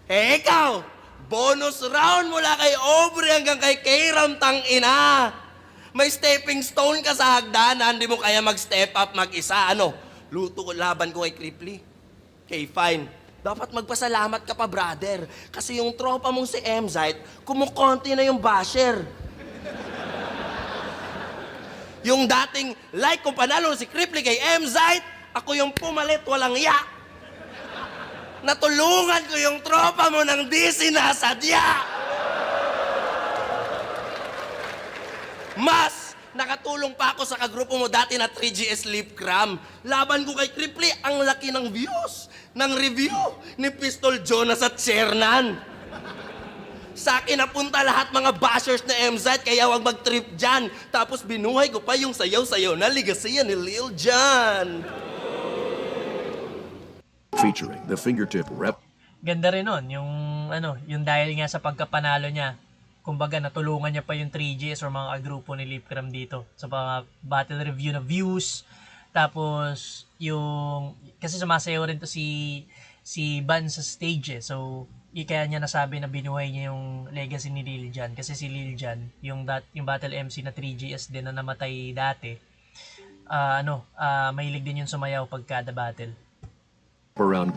Eh ikaw, bonus round mula kay Aubrey hanggang kay Kairam tangina. May stepping stone ka sa hagdanan, di mo kaya mag-step up mag-isa. Ano? Luto ko laban ko kay Cripply. Okay, fine. Dapat magpasalamat ka pa, brother. Kasi yung tropa mong si Emzite, kumukonti na yung basher. Yung dating like kung panalo si Cripply kay Emzite, ako yung pumalit, walang iya. Natulungan ko yung tropa mo ng di sinasadya. Mas, nakatulong pa ako sa kagrupo mo dati na 3GS Lip Cram. Laban ko kay Cripply, ang laki ng views, ng review ni Pistol Jonas at Shernan. Sa akin napunta lahat mga bashers na MZ, kaya wag mag-trip dyan. Tapos binuhay ko pa yung sayaw-sayaw na ligasiya ni Lil Jon. Featuring the fingertip rep. Ganda rin nun, yung dahil nga sa pagkapanalo niya, kumbaga natulungan niya pa yung 3Gs or mga grupo ni Lipcram dito sa mga battle review na views. Tapos kasi sumasayaw rin to si Ban sa stage so kaya niya nasabi na binuhay niya yung legacy ni Lil Jon kasi si Lil Jon yung battle MC na 3GS din na namatay dati. Mahilig din yung sumayaw pagkada battle. Around